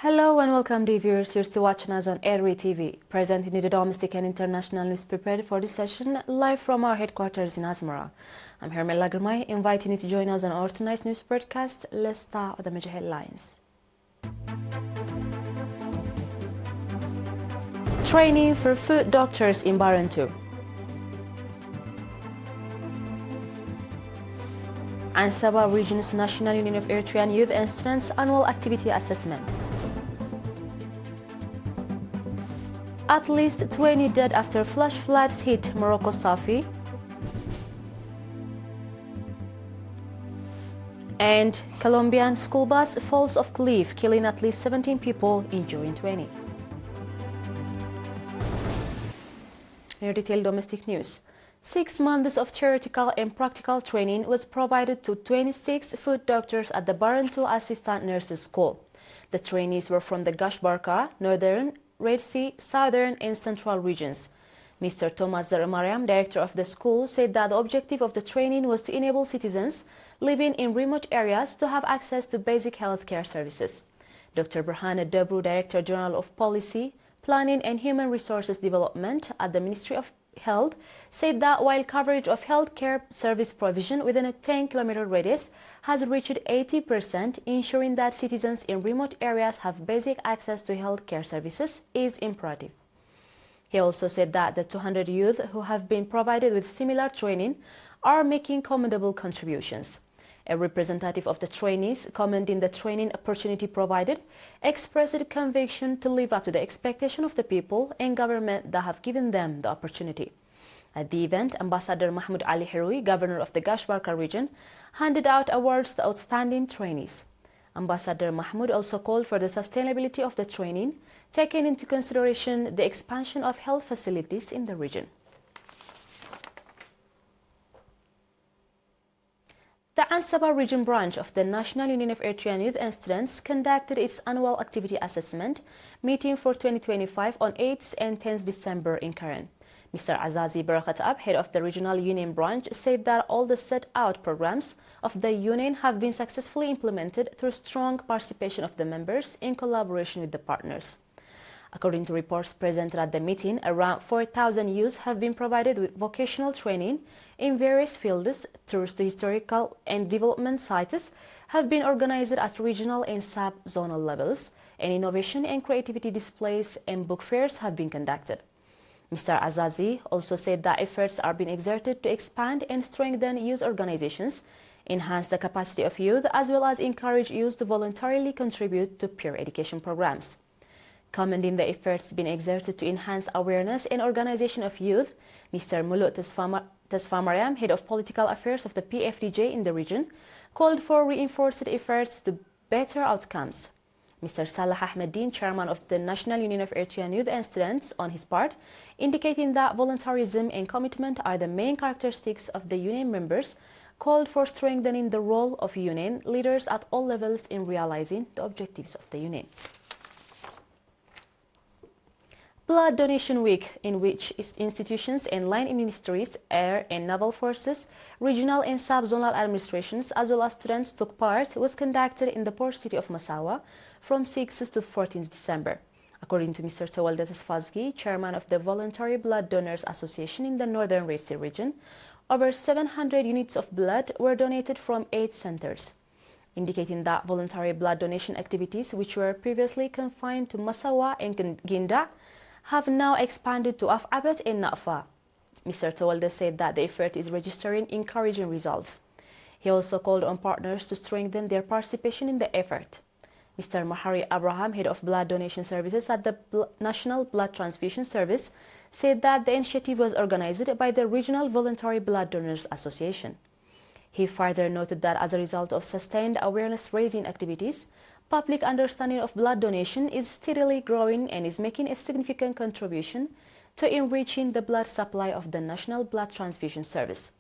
Hello and welcome dear viewers, you're still watching us on ERi-TV, presenting you the domestic and international news prepared for this session, live from our headquarters in Asmara. I'm Hermel Lagermay, inviting you to join us on our tonight's news broadcast. Let's start with the major headlines. Training for food doctors in Barantu. Ansaba Region's National Union of Eritrean Youth and Students Annual Activity Assessment. At least 20 dead after flash floods hit Morocco Safi. And Colombian school bus falls off cliff, killing at least 17 people, injuring 20. More detailed domestic news. 6 months of theoretical and practical training was provided to 26 food doctors at the Barantu Assistant Nurses School. The trainees were from the Gashbarka, Northern, Red Sea, Southern and Central regions. Mr. Thomas Mariam, director of the school, said that the objective of the training was to enable citizens living in remote areas to have access to basic healthcare services. Dr. Burhane Debru, Director General of Policy, Planning and Human Resources Development at the Ministry of Health, said that while coverage of healthcare service provision within a 10-kilometer radius has reached 80%, ensuring that citizens in remote areas have basic access to healthcare services is imperative. He also said that the 200 youth who have been provided with similar training are making commendable contributions. A representative of the trainees, commending the training opportunity provided, expressed conviction to live up to the expectation of the people and government that have given them the opportunity. At the event, Ambassador Mahmoud Ali Hirui, governor of the Gashbarka region, handed out awards to outstanding trainees. Ambassador Mahmoud also called for the sustainability of the training, taking into consideration the expansion of health facilities in the region. The Ansaba region branch of the National Union of Eritrean Youth and Students conducted its annual activity assessment meeting for 2025 on 8th and 10th December in Karen. Mr. Azazi Barakatab, head of the regional union branch, said that all the set-out programs of the union have been successfully implemented through strong participation of the members in collaboration with the partners. According to reports presented at the meeting, around 4,000 youths have been provided with vocational training in various fields. Tours to historical and development sites have been organized at regional and sub-zonal levels, and innovation and creativity displays and book fairs have been conducted. Mr. Azazi also said that efforts are being exerted to expand and strengthen youth organizations, enhance the capacity of youth, as well as encourage youth to voluntarily contribute to peer education programs. Commending the efforts being exerted to enhance awareness and organization of youth, Mr. Mulut Tesfamariam, head of political affairs of the PFDJ in the region, called for reinforced efforts to better outcomes. Mr. Salah Ahmeddin, chairman of the National Union of Eritrean Youth and Students, on his part, indicating that voluntarism and commitment are the main characteristics of the union members, called for strengthening the role of union leaders at all levels in realizing the objectives of the union. Blood Donation Week, in which institutions and line ministries, air and naval forces, regional and sub-zonal administrations, as well as students took part, was conducted in the port city of Massawa from 6th to 14th December. According to Mr. Tawalda Tesfazgi, chairman of the Voluntary Blood Donors Association in the Northern Red Sea region, over 700 units of blood were donated from 8 centers, indicating that voluntary blood donation activities, which were previously confined to Massawa and Ginda, have now expanded to Afabat and Nafa. Mr. Tawalda said that the effort is registering encouraging results. He also called on partners to strengthen their participation in the effort. Mr. Mahari Abraham, head of blood donation services at the National Blood Transfusion Service, said that the initiative was organized by the Regional Voluntary Blood Donors Association. He further noted that as a result of sustained awareness-raising activities, public understanding of blood donation is steadily growing and is making a significant contribution to enriching the blood supply of the National Blood Transfusion Service.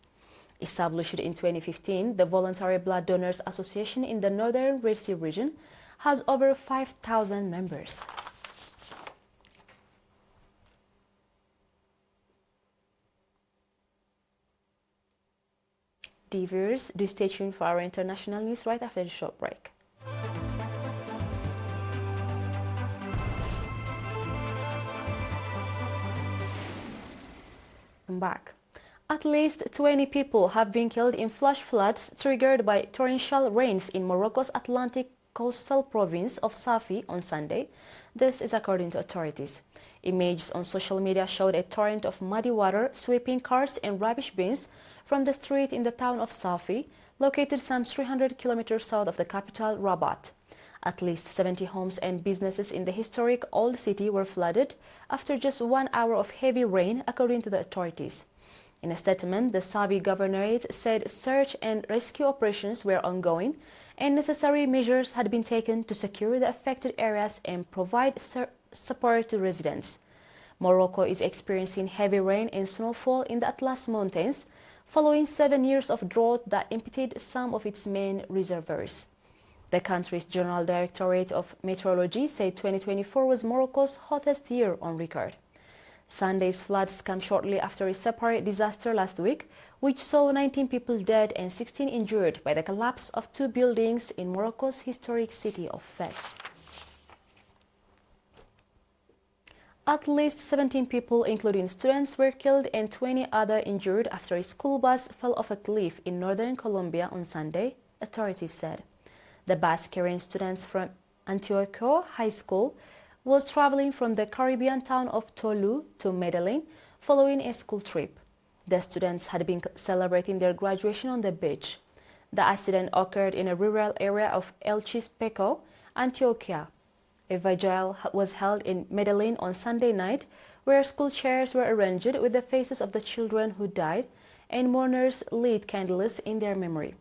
Established in 2015, the Voluntary Blood Donors Association in the Northern Red Sea region has over 5,000 members. Dear viewers, do stay tuned for our international news right after the short break. Welcome back. At least 20 people have been killed in flash floods triggered by torrential rains in Morocco's Atlantic coastal province of Safi on Sunday. This is according to authorities. Images on social media showed a torrent of muddy water sweeping cars and rubbish bins from the street in the town of Safi, located some 300 kilometers south of the capital, Rabat. At least 70 homes and businesses in the historic old city were flooded after just 1 hour of heavy rain, according to the authorities. In a statement, the Safi governorate said search and rescue operations were ongoing and necessary measures had been taken to secure the affected areas and provide support to residents. Morocco is experiencing heavy rain and snowfall in the Atlas Mountains following 7 years of drought that impeded some of its main reservoirs. The country's General Directorate of Meteorology said 2024 was Morocco's hottest year on record. Sunday's floods come shortly after a separate disaster last week, which saw 19 people dead and 16 injured by the collapse of 2 buildings in Morocco's historic city of Fez. At least 17 people, including students, were killed and 20 others injured after a school bus fell off a cliff in northern Colombia on Sunday, authorities said. The bus carrying students from Antioquia High School was traveling from the Caribbean town of Tolu to Medellin following a school trip. The students had been celebrating their graduation on the beach. The accident occurred in a rural area of El Chispeco, Antioquia. A vigil was held in Medellin on Sunday night, where school chairs were arranged with the faces of the children who died, and mourners lit candles in their memory.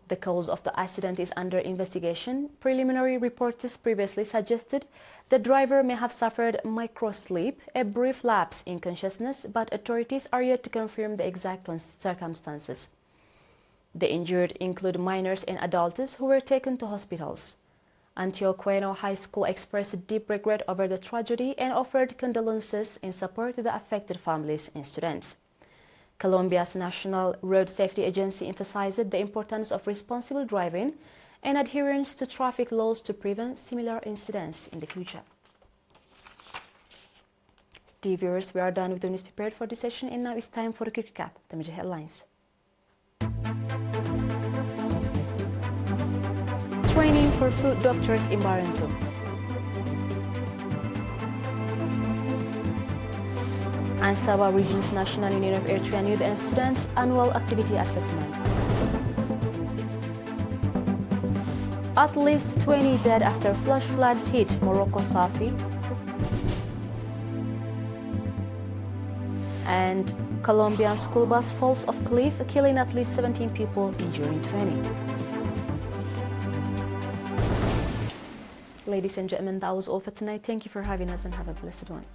The cause of the accident is under investigation. Preliminary reports previously suggested the driver may have suffered microsleep, a brief lapse in consciousness, but authorities are yet to confirm the exact circumstances. The injured include minors and adults who were taken to hospitals. Antioquia High School expressed deep regret over the tragedy and offered condolences in support to the affected families and students. Colombia's National Road Safety Agency emphasized the importance of responsible driving and adherence to traffic laws to prevent similar incidents in the future. Dear viewers, we are done with the news prepared for this session, and now it's time for a quick recap of the major headlines. Training for food doctors in Barentu. Ansaba Region's National Union of Eritrean Youth and Students Annual Activity Assessment. At least 20 dead after flash floods hit Morocco Safi. And Colombian school bus falls off cliff, killing at least 17 people, injuring 20. Ladies and gentlemen, that was all for tonight. Thank you for having us and have a blessed one.